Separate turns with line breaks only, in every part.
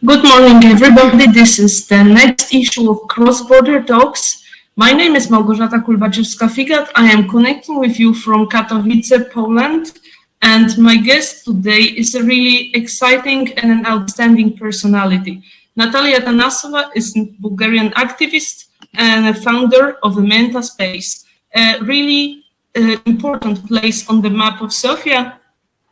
Good morning, everybody. This is the next issue of Cross-Border Talks. My name is Małgorzata Kulbaczewska-Figat. I am connecting with you from Katowice, Poland. And my guest today is a really exciting and an outstanding personality. Natalie Atanasova is a Bulgarian activist and a founder of the Menta Space, a really important place on the map of Sofia,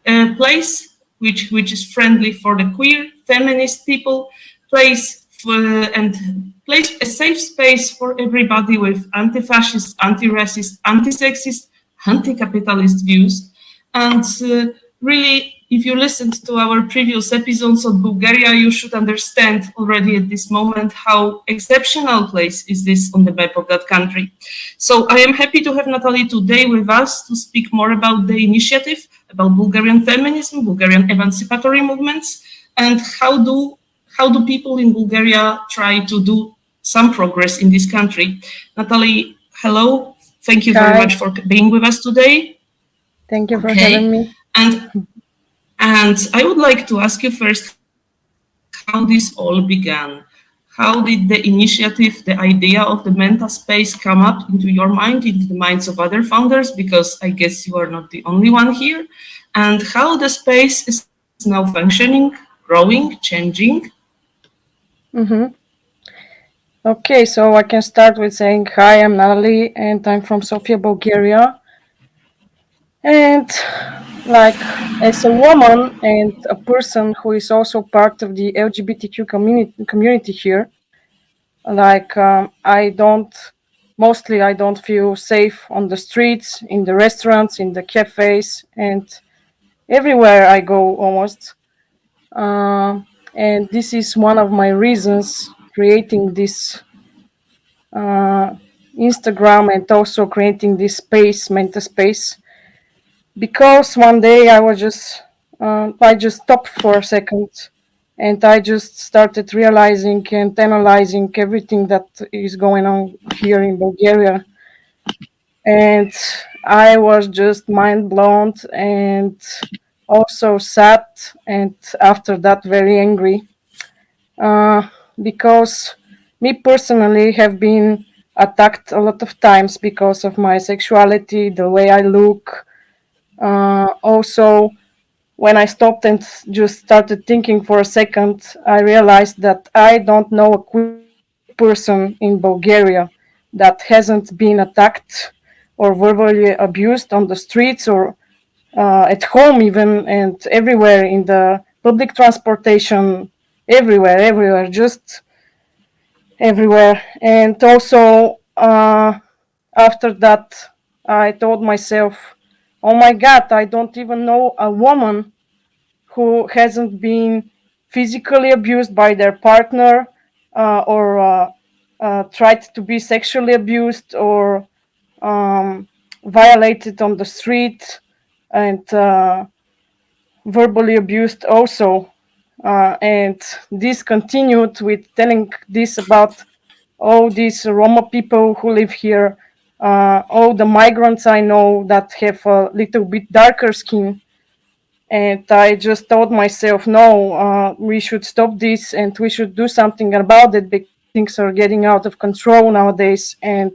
a place which is friendly for the queer, feminist people, place a safe space for everybody with anti-fascist, anti-racist, anti-sexist, anti-capitalist views. And really, if you listened to our previous episodes on Bulgaria, you should understand already at this moment how exceptional place is this on the map of that country. So I am happy to have Natalie today with us to speak more about the initiative, about Bulgarian feminism, Bulgarian emancipatory movements, and how do people in Bulgaria try to do some progress in this country. Natalie, hello. Thank you very much for being with us today.
Thank you for having me.
And I would like to ask you first how this all began. How did the initiative, the idea of the Menta Space come up into your mind, into the minds of other founders? Because I guess you are not the only one here. And how the space is now functioning, growing, changing?
Okay, so I can start with saying, hi, I'm Natalie, and I'm from Sofia, Bulgaria. And as a woman and a person who is also part of the LGBTQ community here, I don't feel safe on the streets, in the restaurants, in the cafes, and everywhere I go almost. And this is one of my reasons creating this Instagram and also creating this space, Menta Space, because one day I just stopped for a second and I just started realizing and analyzing everything that is going on here in Bulgaria. And I was just mind blown and also sad, and after that very angry, because me personally have been attacked a lot of times because of my sexuality, the way I look. Also, when I stopped and just started thinking for a second, I realized that I don't know a queer person in Bulgaria that hasn't been attacked or verbally abused on the streets or at home even, and everywhere in the public transportation, everywhere, just everywhere. And also after that, I told myself, oh my God, I don't even know a woman who hasn't been physically abused by their partner or tried to be sexually abused or violated on the street and verbally abused also. And this continued with telling this about all these Roma people who live here, all the migrants I know that have a little bit darker skin. And I just told myself, no, we should stop this and we should do something about it because things are getting out of control nowadays. And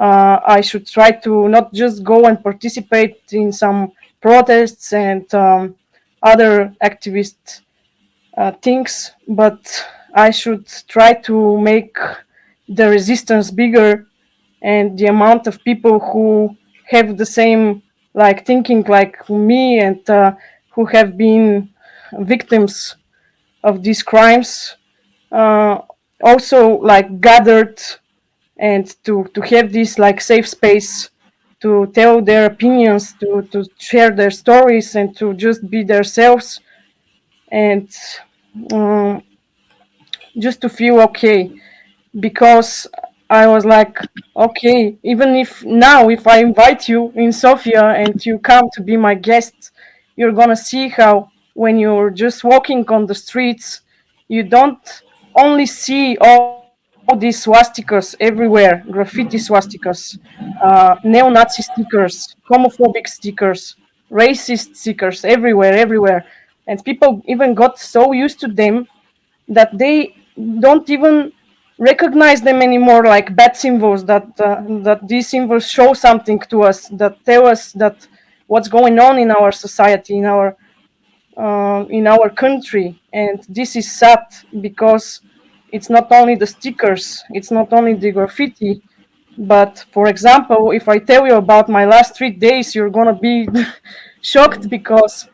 I should try to not just go and participate in some protests and other activist things, but I should try to make the resistance bigger and the amount of people who have the same thinking like me and who have been victims of these crimes also gathered and to have this safe space to tell their opinions, to share their stories and to just be themselves and just to feel okay. Because I was like, okay, even if I invite you in Sofia and you come to be my guest, you're gonna see how when you're just walking on the streets, you don't only see all these swastikas everywhere, graffiti swastikas, neo-Nazi stickers, homophobic stickers, racist stickers everywhere. And people even got so used to them that they don't even recognize them anymore like bad symbols, that these symbols show something to us, that tell us that what's going on in our society, in our country. And this is sad because it's not only the stickers, it's not only the graffiti, but for example, if I tell you about my last 3 days, you're gonna be shocked, because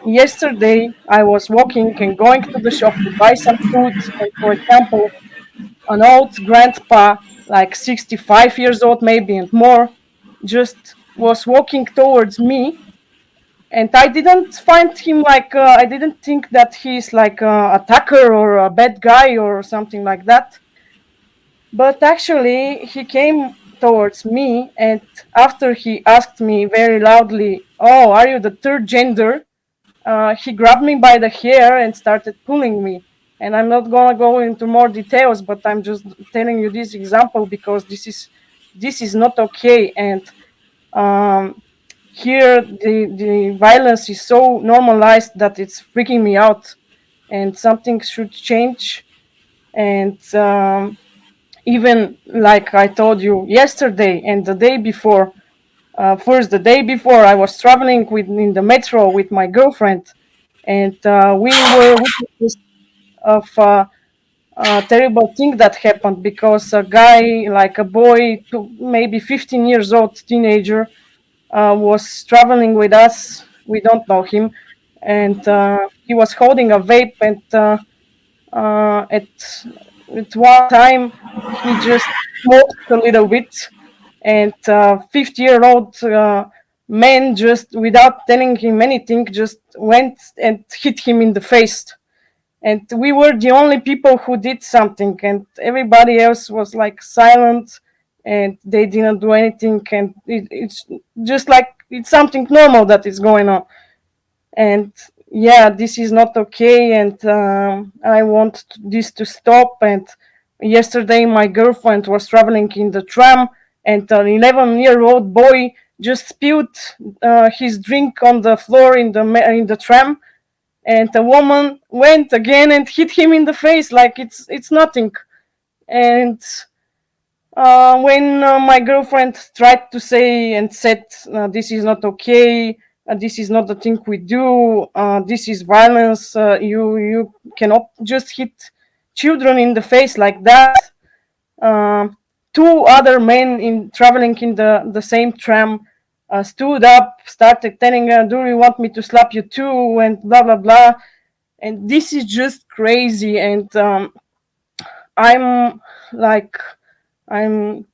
yesterday I was walking and going to the shop to buy some food, and for example, an old grandpa, like 65 years old maybe and more, just was walking towards me, and I didn't find him like I didn't think that he's like a attacker or a bad guy or something like that. But actually, he came towards me, and after he asked me very loudly, "Oh, are you the third gender?" He grabbed me by the hair and started pulling me. And I'm not gonna go into more details, but I'm just telling you this example because this is not okay. And um, here the violence is so normalized that it's freaking me out, and something should change. And even like I told you yesterday and the day before, first the day before I was traveling in the metro with my girlfriend, and we were witnesses of a terrible thing that happened, because a guy, like a boy, maybe 15 years old teenager, was traveling with us. We don't know him, and he was holding a vape, and at one time he just smoked a little bit, and 50-year-old man, just without telling him anything, just went and hit him in the face. And we were the only people who did something, and everybody else was like silent, and they didn't do anything, and it's just like it's something normal that is going on. And yeah, this is not okay, and I want this to stop. And yesterday my girlfriend was traveling in the tram, and an 11-year-old boy just spilled his drink on the floor in the tram, and a woman went again and hit him in the face like it's nothing. And when my girlfriend tried to say and said, this is not okay, this is not the thing we do, this is violence, you cannot just hit children in the face like that. uh, Two other men traveling in the same tram stood up, started telling her, "Do you want me to slap you too?" and blah blah blah. And this is just crazy. And I'm like, I'm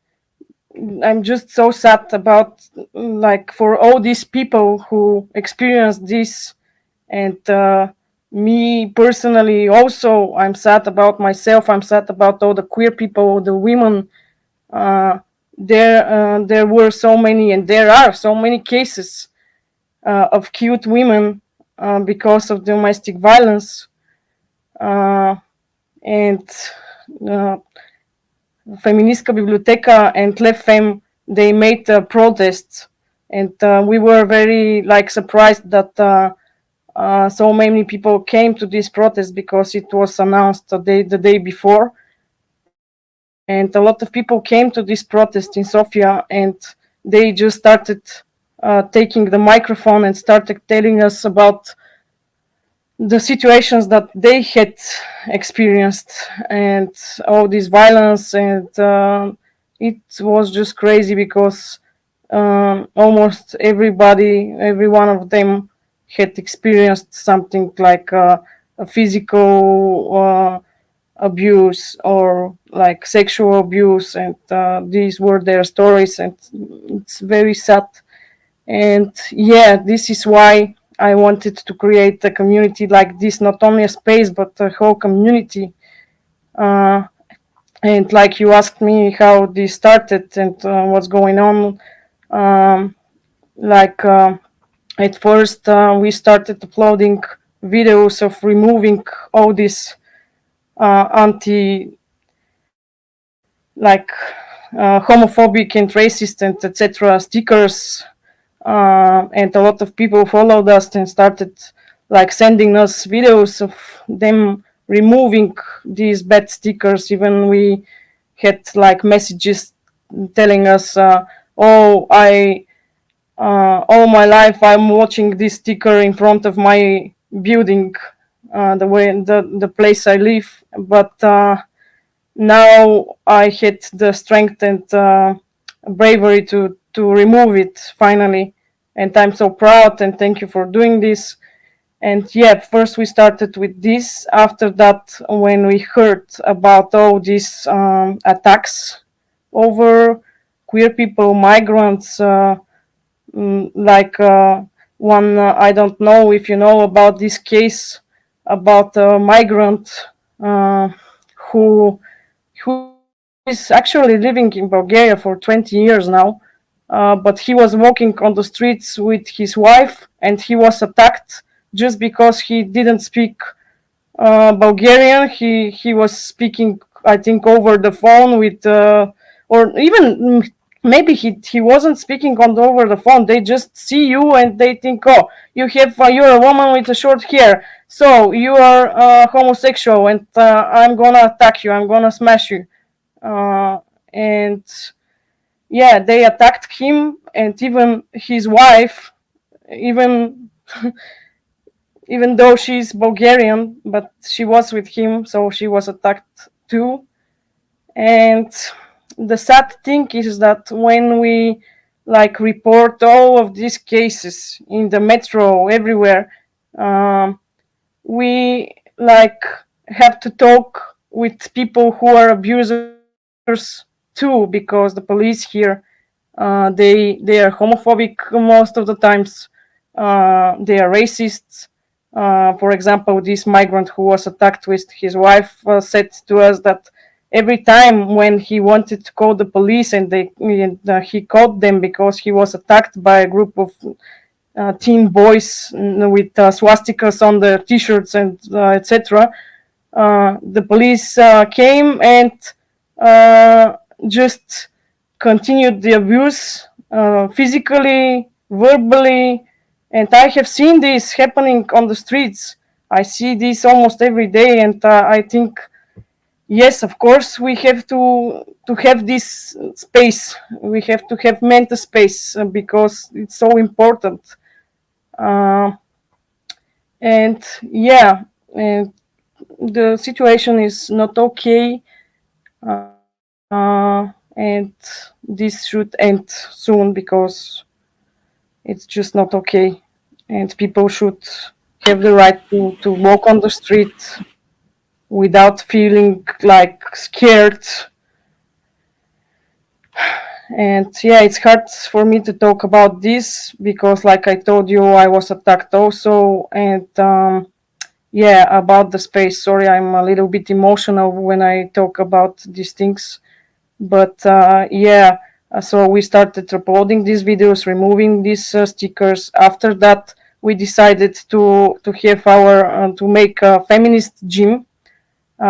I'm just so sad about, like, for all these people who experience this. And me personally also, I'm sad about myself. I'm sad about all the queer people, the women. uh, there were so many, and there are so many cases of killed women because of domestic violence. And Feministka Biblioteka and LevFem, they made protests, and we were very like surprised that so many people came to this protest, because it was announced the day before. And a lot of people came to this protest in Sofia, and they just started taking the microphone and started telling us about the situations that they had experienced, and all this violence. And it was just crazy, because almost every one of them had experienced something like a physical abuse or like sexual abuse, and these were their stories, and it's very sad. And yeah, this is why I wanted to create a community like this, not only a space but a whole community. uh, and like you asked me how this started and what's going on. um, like at first we started uploading videos of removing all these anti, like homophobic and racist and etc stickers. And a lot of people followed us and started like sending us videos of them removing these bad stickers. Even we had like messages telling us, "Oh, all my life I'm watching this sticker in front of my building, the place I live, but now I had the strength and bravery to remove it finally, and I'm so proud and thank you for doing this." And yeah, first we started with this. After that, when we heard about all these attacks over queer people, migrants, like one, I don't know if you know about this case about a migrant uh, who is actually living in Bulgaria for 20 years now. But he was walking on the streets with his wife and he was attacked just because he didn't speak Bulgarian. He was speaking, I think, over the phone with, or even maybe he wasn't speaking on over the phone. They just see you and they think, oh, you're a woman with a short hair, so you are homosexual, and I'm gonna attack you. I'm gonna smash you. And yeah, they attacked him and even his wife, even even though she's Bulgarian, but she was with him, so she was attacked too. And the sad thing is that when we like report all of these cases in the metro everywhere, we like have to talk with people who are abusers too, because the police here, they are homophobic most of the times. They are racists. For example, this migrant who was attacked with his wife said to us that every time when he wanted to call the police and he called them because he was attacked by a group of teen boys with swastikas on their t-shirts and etc. The police came and just continued the abuse physically, verbally, and I have seen this happening on the streets. I see this almost every day, and I think, yes, of course, we have to have this space. We have to have Menta Space because it's so important. Uh, and yeah, and the situation is not okay, and this should end soon because it's just not okay, and people should have the right to walk on the street without feeling like scared. And yeah, it's hard for me to talk about this because, like I told you, I was attacked also. And yeah, about the space, sorry, I'm a little bit emotional when I talk about these things. But yeah, so we started uploading these videos, removing these stickers. After that, we decided to have our to make a feminist gym.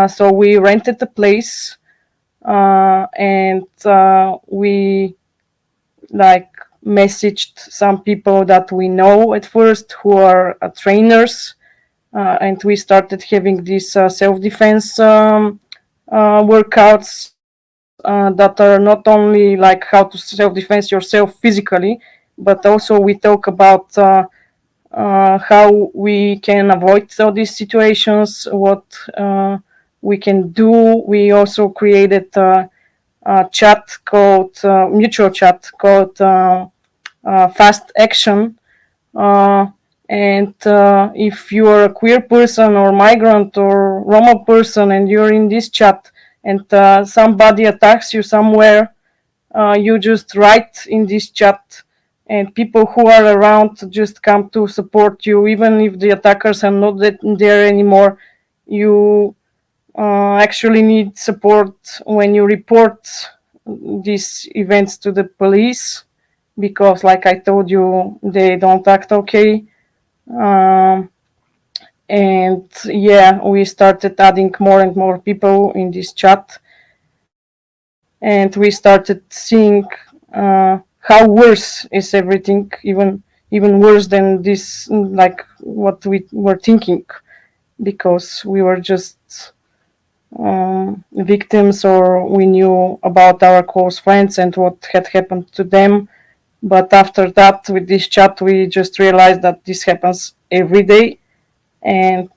So we rented a place, and we like messaged some people that we know at first who are trainers, and we started having these self-defense workouts that are not only like how to self-defense yourself physically, but also we talk about how we can avoid all these situations, what we can do. We also created a chat called mutual chat called Fast Action. And if you are a queer person or migrant or Roma person and you're in this chat and somebody attacks you somewhere, you just write in this chat and people who are around just come to support you. Even if the attackers are not there anymore, you actually need support when you report these events to the police, because like I told you, they don't act okay. And yeah, we started adding more and more people in this chat, and we started seeing how worse is everything, even worse than this, like what we were thinking, because we were just victims, or we knew about our close friends and what had happened to them. But after that, with this chat, we just realized that this happens every day, and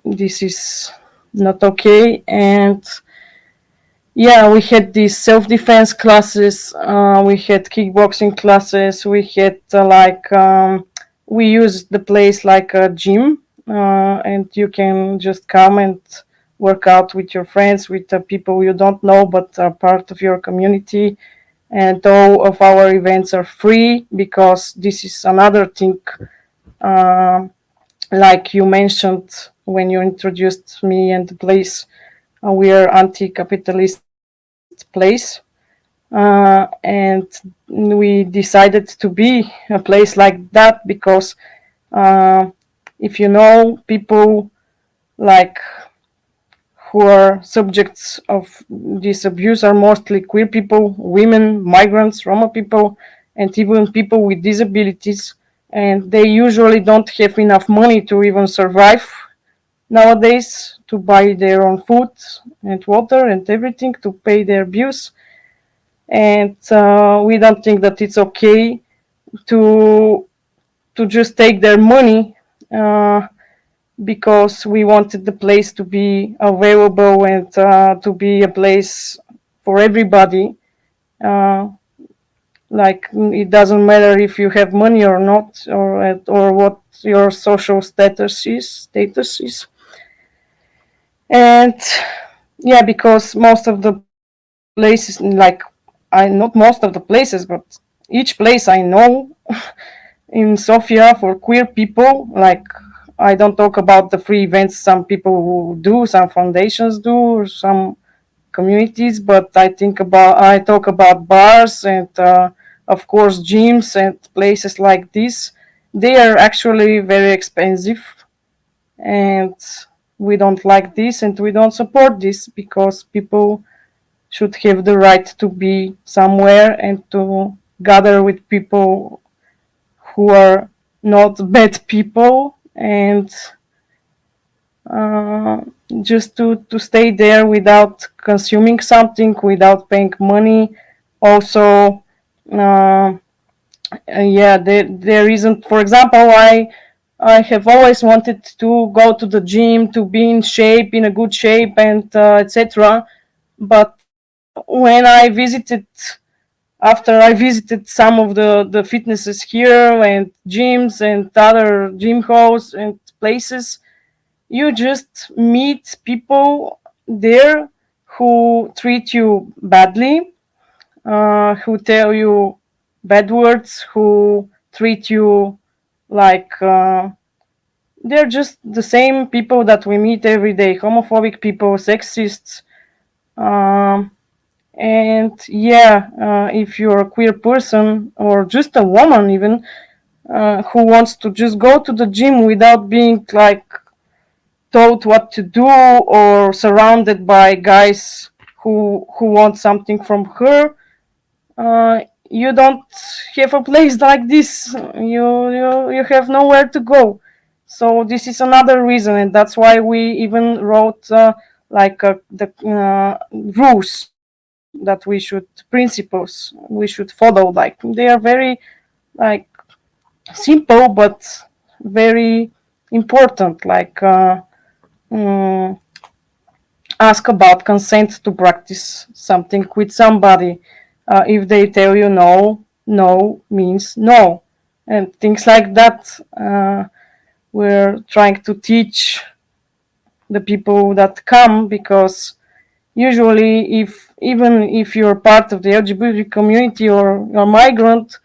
this is not okay. And yeah, we had these self-defense classes, we had kickboxing classes, we had we used the place like a gym, and you can just come and work out with your friends, with the people you don't know but are part of your community. And all of our events are free, because this is another thing, uh, like you mentioned when you introduced me and the place. We are anti-capitalist place, and we decided to be a place like that because, uh, if you know, people like who are subjects of this abuse are mostly queer people, women, migrants, Roma people, and even people with disabilities. And they usually don't have enough money to even survive nowadays, to buy their own food and water and everything, to pay their bills. And we don't think that it's okay to just take their money, because we wanted the place to be available, and to be a place for everybody. Uh, like, it doesn't matter if you have money or not, or what your social status is. And yeah, because most of the places, like, I not most of the places, but each place I know in Sofia for queer people, like, I don't talk about the free events some people who do, some foundations do, or some communities, but I talk about bars and, of course, gyms and places like this. They are actually very expensive, and we don't like this, and we don't support this, because people should have the right to be somewhere and to gather with people who are not bad people, and uh, just to stay there without consuming something, without paying money. Also, uh, yeah, there isn't, for example, I have always wanted to go to the gym, to be in shape, in a good shape, and etc. But when I visited, after I visited some of the fitnesses here and gyms and other gym halls and places, you just meet people there who treat you badly, who tell you bad words, who treat you like, they're just the same people that we meet every day, homophobic people, sexists. Um, and yeah, if you're a queer person, or just a woman even, who wants to just go to the gym without being like told what to do, or surrounded by guys who want something from her, uh, you don't have a place like this. You have nowhere to go. So this is another reason, and that's why we even wrote, the rules that we should, principles we should follow. Like, they are very, like, simple, but very important. Like, mm, ask about consent to practice something with somebody. If they tell you no, no means no, and things like that. We're trying to teach the people that come, because usually, even if you're part of the LGBT community, or you're a migrant,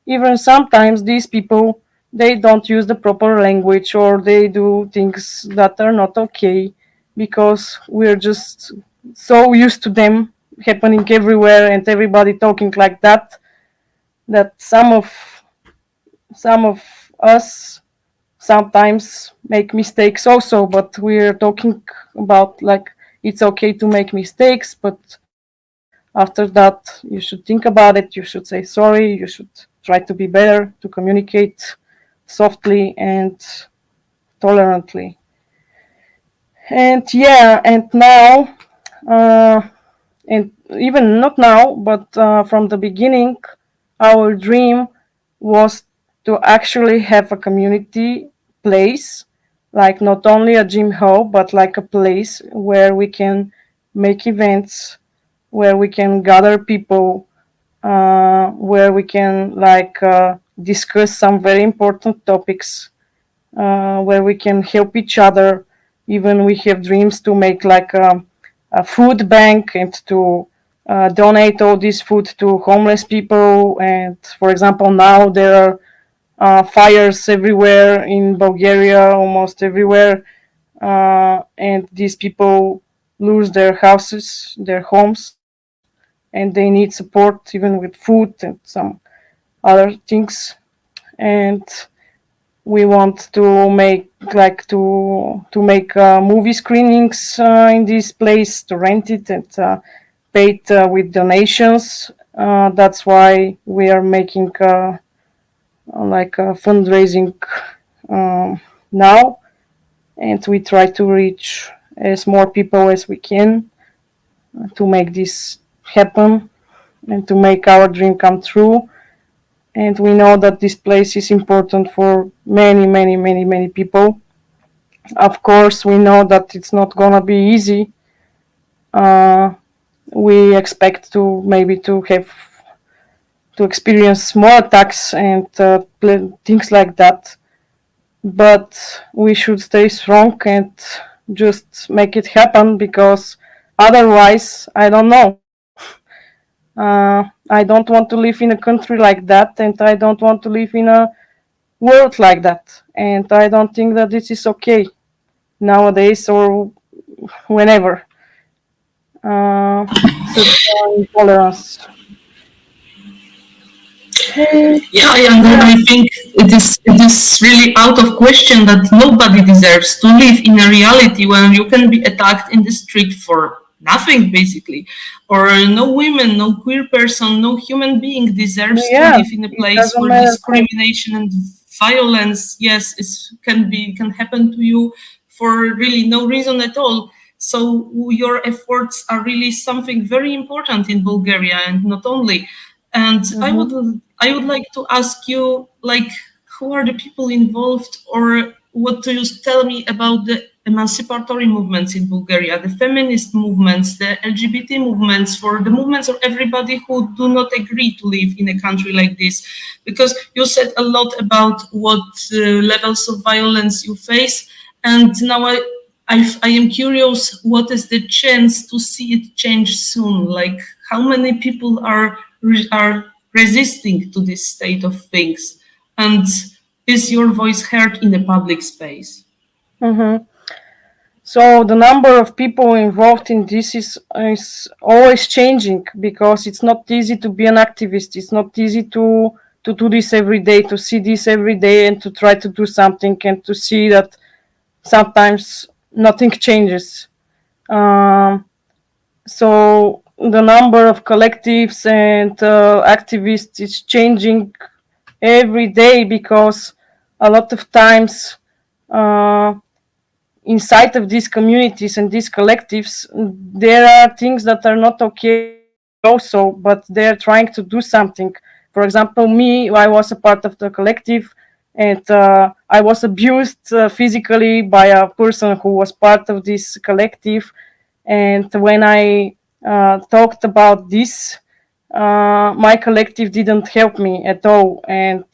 even sometimes these people, they don't use the proper language, or they do things that are not okay, because we're just so used to them happening everywhere, and everybody talking like that, that some of us sometimes make mistakes also. But we're talking about, like, it's okay to make mistakes, but after that you should think about it, you should say sorry, you should try to be better, to communicate softly and tolerantly. And yeah, and now, uh, and even not now, but from the beginning, our dream was to actually have a community place, like not only a gym hall, but like a place where we can make events, where we can gather people, where we can discuss some very important topics, where we can help each other. Even we have dreams to make a food bank and to donate all this food to homeless people. And for example, now there are fires everywhere in Bulgaria, almost everywhere, and these people lose their houses, their homes, and they need support even with food and some other things. And we want to make movie screenings in this place, to rent it and pay it with donations. That's why we are making a fundraising now, and we try to reach as more people as we can to make this happen and to make our dream come true. And we know that this place is important for many, many, many, many people. Of course, we know that it's not gonna be easy. Uh, we expect to maybe to experience more attacks and things like that. But we should stay strong and just make it happen, because otherwise, I don't know. I don't want to live in a country like that, and I don't want to live in a world like that. And I don't think that this is okay nowadays or whenever. Such intolerance. And
Yeah, and then
yeah,
I think it is really out of question that nobody deserves to live in a reality when you can be attacked in the street for nothing, basically, or no women, no queer person, no human being deserves to
yeah,
live in a
it
place
doesn't
where
matter who.
discrimination and violence, yes, can happen to you for really no reason at all. So your efforts are really something very important in Bulgaria, and not only. And
Hmm.
I would like to ask you, like, who are the people involved, or what do you tell me about the emancipatory movements in Bulgaria, the feminist movements, the LGBT movements, for the movements of everybody who do not agree to live in a country like this? Because you said a lot about what levels of violence you face, and now I am curious, what is the chance to see it change soon? Like, how many people are resisting to this state of things, and is your voice heard in the public space?
Hmm. So the number of people involved in this is always changing, because it's not easy to be an activist. It's not easy to do this every day, to see this every day, and to try to do something, and to see that sometimes nothing changes. Um, so the number of collectives and activists is changing every day, because a lot of times uh, inside of these communities and these collectives, there are things that are not okay also, but they're trying to do something. For example, me, I was a part of the collective, and I was abused physically by a person who was part of this collective. And when I talked about this, my collective didn't help me at all. And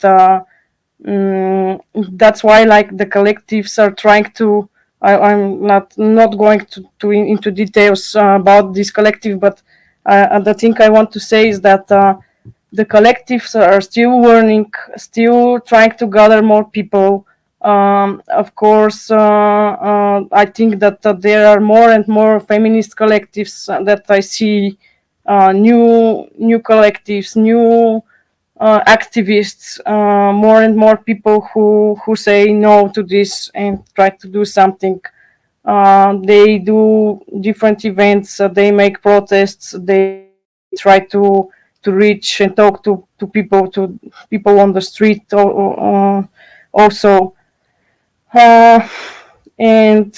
that's why the collectives are trying to. I'm not going into details about this collective, but the thing I want to say is that the collectives are still learning, still trying to gather more people. Of course, I think that there are more and more feminist collectives that I see, new collectives, new activists, more and more people who say no to this and try to do something. They do different events. They make protests. They try to reach and talk to people on the street. Also, uh, and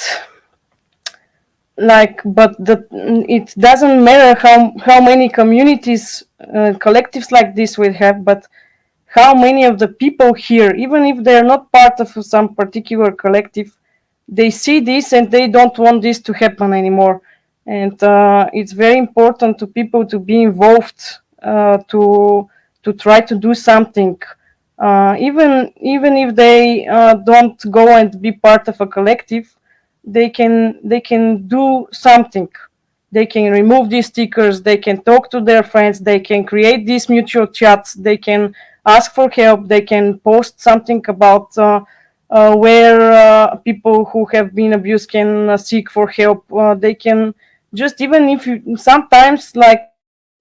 but it doesn't matter how many communities, collectives like this we have, but how many of the people here, even if they're not part of some particular collective, they see this and they don't want this to happen anymore. And it's very important to people to be involved, to try to do something, even if they don't go and be part of a collective. They can do something. They can remove these stickers, they can talk to their friends, they can create these mutual chats, they can ask for help, they can post something about where people who have been abused can seek for help. They can just, even if you sometimes, like,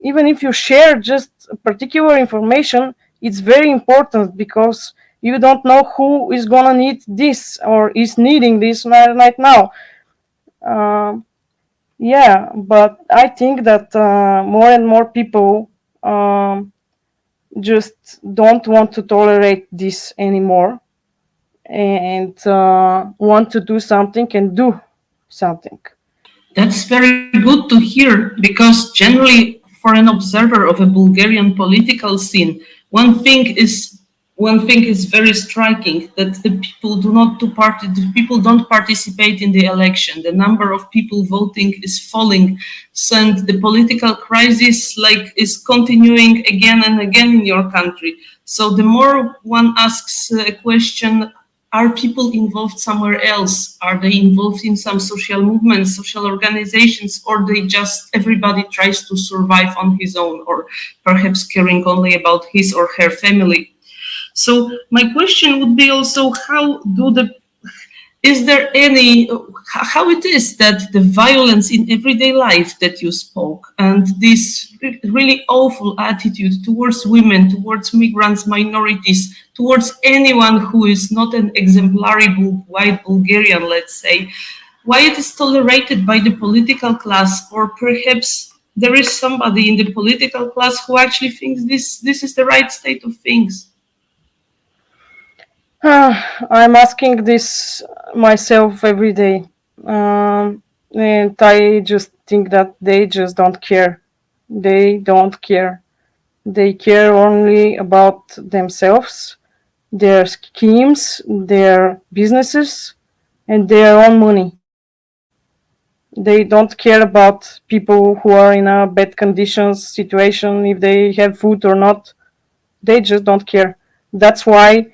even if you share just particular information, it's very important because you don't know who is gonna need this or is needing this right now. Um, yeah, but I think that more and more people just don't want to tolerate this anymore, and want to do something and do something.
That's very good to hear because generally, for an observer of a Bulgarian political scene, one thing is one thing is very striking, that the people do not do party the people don't participate in the election. The number of people voting is falling, so, and the political crisis like is continuing again and again in your country. So the more one asks a question, are people involved somewhere else? Are they involved in some social movements, social organizations, or they just everybody tries to survive on his own, or perhaps caring only about his or her family? So my question would be also, is there any, how it is that the violence in everyday life that you spoke and this really awful attitude towards women, towards migrants, minorities, towards anyone who is not an exemplary white Bulgarian, let's say, why it is tolerated by the political class, or perhaps there is somebody in the political class who actually thinks this is the right state of things?
I'm asking this myself every day. And I just think that they just don't care. They don't care. They care only about themselves, their schemes, their businesses, and their own money. They don't care about people who are in a bad conditions situation, if they have food or not. They just don't care. That's why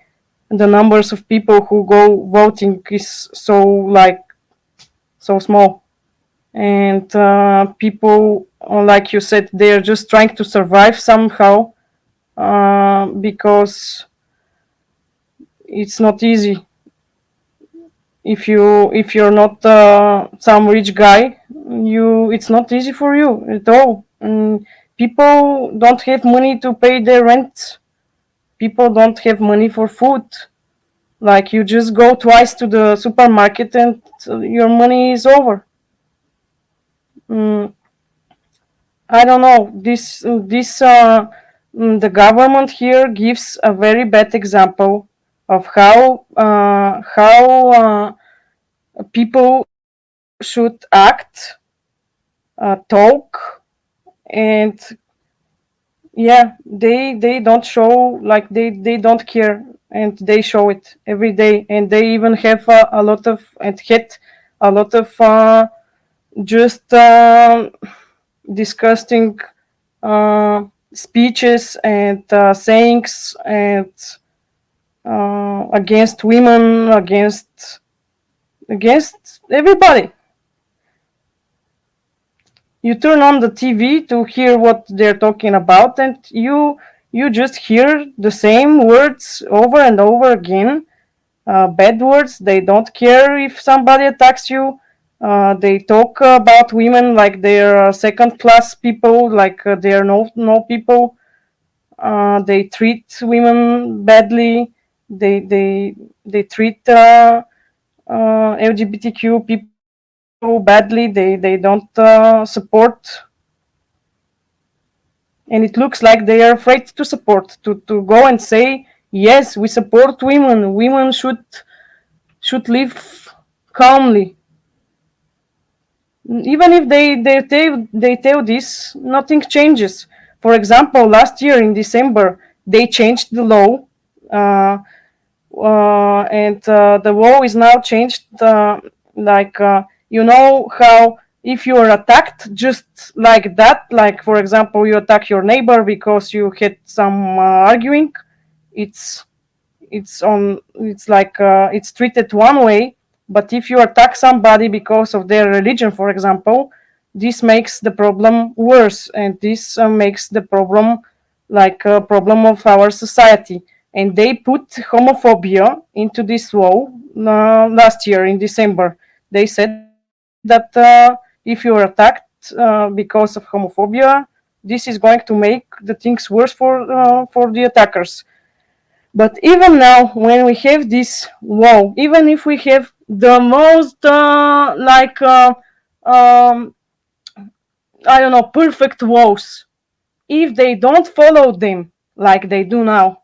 the numbers of people who go voting is so, like, so small. And people, like you said, they're just trying to survive somehow, because it's not easy. If you're not some rich guy, it's not easy for you at all. People don't have money to pay their rent. People don't have money for food. Like, you just go twice to the supermarket and your money is over. Mm, I don't know. The government here gives a very bad example of how people should act, talk, and yeah, they don't show, like, they don't care, and they show it every day. And they even have a lot of, and had a lot of just disgusting speeches and sayings, and against women, against everybody. You turn on the TV to hear what they're talking about, and you just hear the same words over and over again. Bad words. They don't care if somebody attacks you. They talk about women like they're second class people, like they're no people. They treat women badly. They treat LGBTQ people badly. They don't support, and it looks like they are afraid to support, to go and say, yes, we support women. Women should live calmly. even if they tell this, nothing changes. For example, last year in December, they changed the law, and the law is now changed. You know how if you are attacked just like that, like for example, you attack your neighbor because you had some arguing, it's it's treated one way. But if you attack somebody because of their religion, for example, this makes the problem worse, and this makes the problem like a problem of our society. And they put homophobia into this law last year in December. They said that if you are attacked because of homophobia, this is going to make the things worse for the attackers. But even now, when we have this law, even if we have the most I don't know, perfect laws, if they don't follow them like they do now,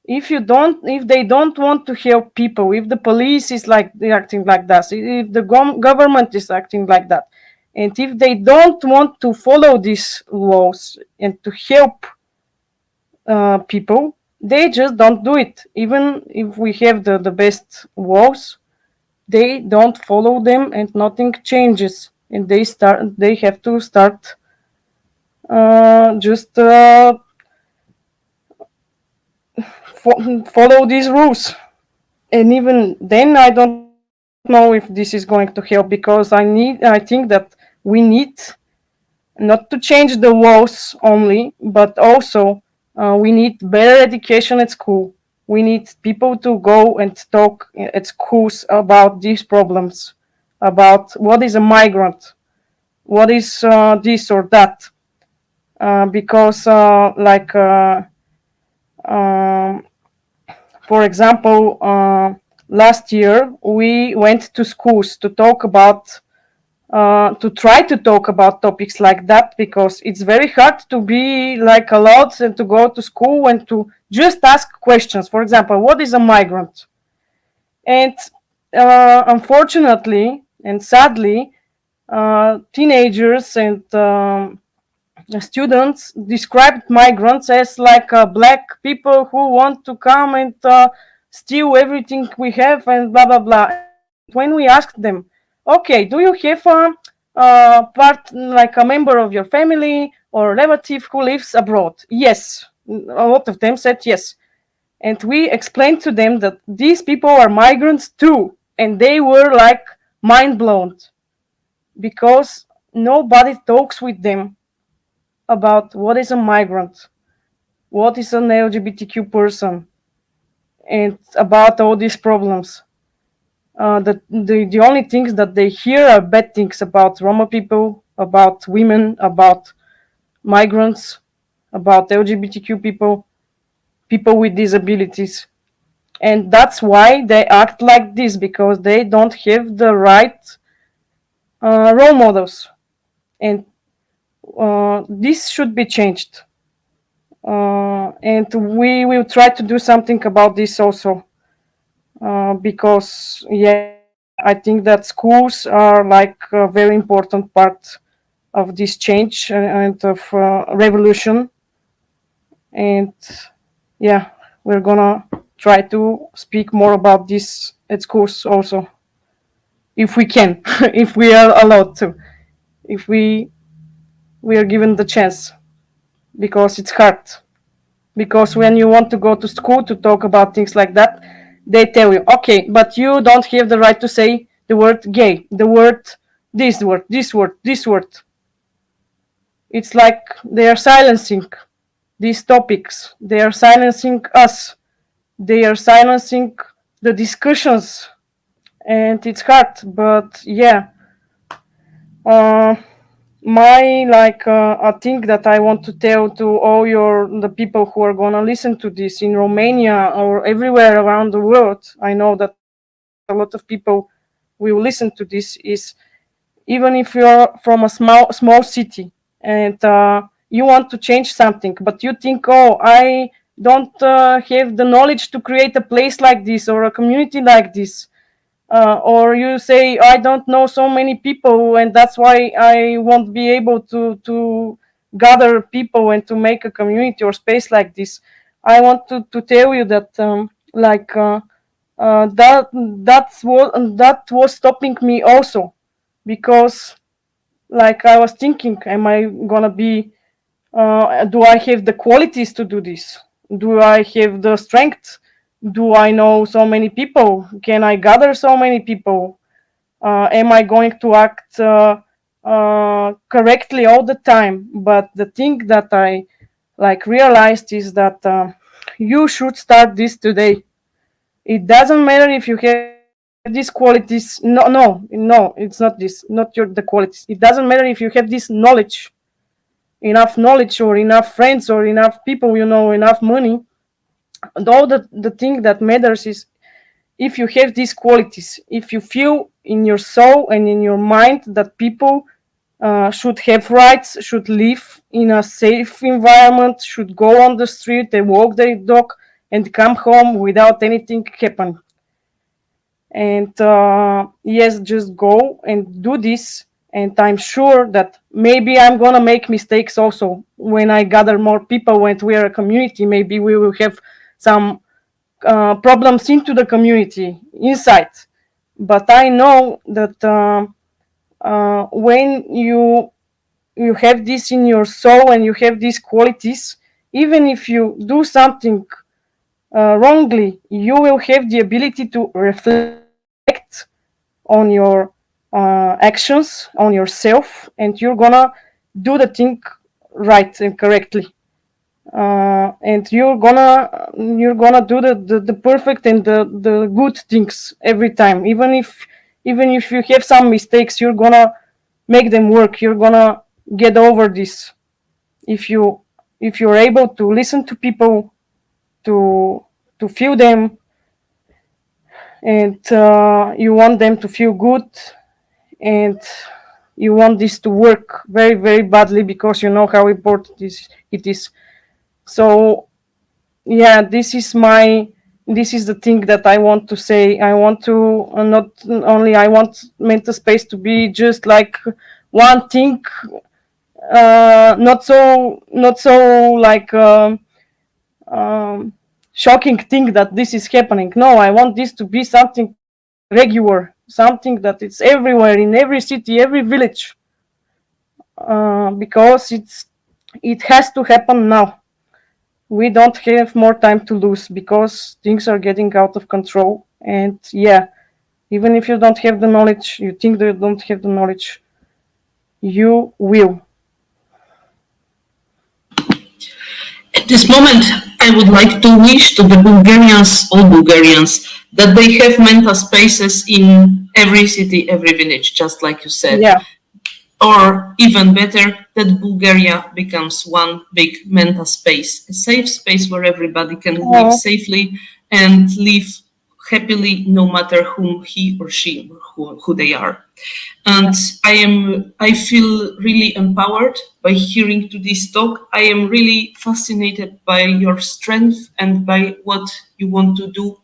if they don't want to help people, if the police is like acting like that, if the government is acting like that, and if they don't want to follow these laws and to help people, they just don't do it. Even if we have the best laws, they don't follow them and nothing changes. And they have to start just follow these rules. And even then, I don't know if this is going to help, because I think that we need not to change the laws only, but also we need better education at school. We need people to go and talk at schools about these problems, about what is a migrant, what is this or that. Because, um, for example, last year we went to schools to talk about to try to talk about topics like that, because it's very hard to be like allowed and to go to school and to just ask questions. For example, what is a migrant? And unfortunately and sadly, teenagers and students described migrants as like black people who want to come and steal everything we have and blah blah blah. And when we asked them, okay, do you have a part, like a member of your family or relative who lives abroad? Yes, a lot of them said yes. And we explained to them that these people are migrants too, and they were like mind blown, because nobody talks with them about what is a migrant, what is an LGBTQ person, and about all these problems. The only things that they hear are bad things about Roma people, about women, about migrants, about LGBTQ people, people with disabilities. And that's why they act like this, because they don't have the right role models. And this should be changed. And we will try to do something about this also. Because, yeah, I think that schools are like a very important part of this change and of revolution. And yeah, we're gonna try to speak more about this at schools also, if we can, if we are allowed to, if we are given the chance, because it's hard. Because when you want to go to school to talk about things like that, they tell you, okay, but you don't have the right to say the word gay, the word, this word, this word, this word. It's like they are silencing these topics. They are silencing us. They are silencing the discussions. And it's hard, but yeah. I think that I want to tell to all the people who are gonna listen to this in Romania or everywhere around the world. I know that a lot of people will listen to this. Is even if you're from a small city and you want to change something, but you think, oh, I don't have the knowledge to create a place like this or a community like this. or you say I don't know so many people and that's why I won't be able to gather people and to make a community or space like this. I want to tell you that that was stopping me also, because like I was thinking, am I gonna be do I have the qualities to do this? Do I have the strength? Do I know so many people? Can I gather so many people? Am I going to act correctly all the time? But the thing that I like realized is that you should start this today. It doesn't matter if you have these qualities. No, it's not this. Not the qualities. It doesn't matter if you have this knowledge, enough knowledge, or enough friends, or enough people, enough money. And all the thing that matters is if you have these qualities, if you feel in your soul and in your mind that people should have rights, should live in a safe environment, should go on the street and walk their dog and come home without anything happen. And yes, just go and do this. And I'm sure that maybe I'm gonna make mistakes also when I gather more people and we are a community. Maybe we will have some problems into the community inside. But I know that when you have this in your soul and you have these qualities, even if you do something wrongly, you will have the ability to reflect on your actions, on yourself, and you're gonna do the thing right and correctly. And you're gonna do the perfect and the good things every time, even if you have some mistakes, you're gonna make them work. You're gonna get over this if you're able to listen to people, to feel them, and you want them to feel good, and you want this to work very, very badly because you know how important it is. So yeah, this is the thing that I want to say. I want to not only I want Menta Space to be just like one thing, not so like shocking thing that this is happening. No, I want this to be something regular, something that it's everywhere, in every city, every village, because it has to happen now. We don't have more time to lose because things are getting out of control. And yeah, even if you don't have the knowledge, you think that you don't have the knowledge, you will.
At this moment, I would like to wish to the Bulgarians, all Bulgarians, that they have mental spaces in every city, every village, just like you said.
Yeah.
Or even better, that Bulgaria becomes one big mental space, a safe space where everybody can live safely and live happily, no matter whom he or she or who they are. And I feel really empowered by hearing to this talk. I am really fascinated by your strength and by what you want to do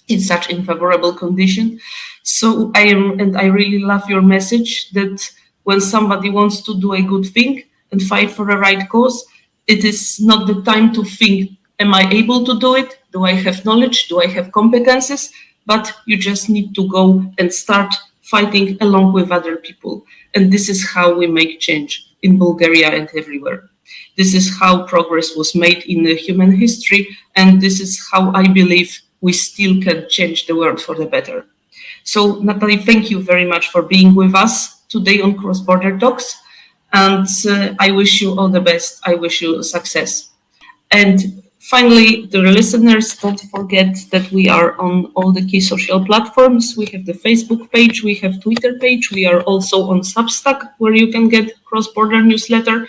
in such unfavorable condition. So I really love your message that when somebody wants to do a good thing and fight for a right cause, it is not the time to think, am I able to do it? Do I have knowledge? Do I have competences? But you just need to go and start fighting along with other people. And this is how we make change in Bulgaria and everywhere. This is how progress was made in the human history. And this is how I believe we still can change the world for the better. So Natalie, thank you very much for being with us today on Cross Border Talks. And I wish you all the best. I wish you success. And finally, the listeners, don't forget that we are on all the key social platforms. We have the Facebook page, we have Twitter page. We are also on Substack, where you can get cross-border newsletter.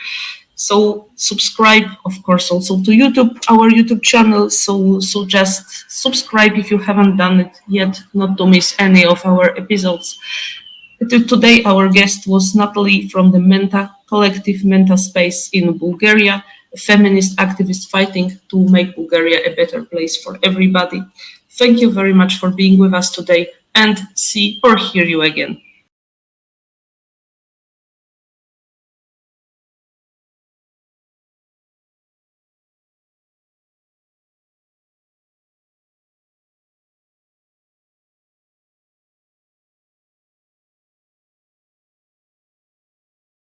So subscribe, of course, also to YouTube, our YouTube channel. So just subscribe if you haven't done it yet, not to miss any of our episodes. Today, our guest was Natalie from the Menta Collective, Menta Space in Bulgaria, a feminist activist fighting to make Bulgaria a better place for everybody. Thank you very much for being with us today. and see or hear you again.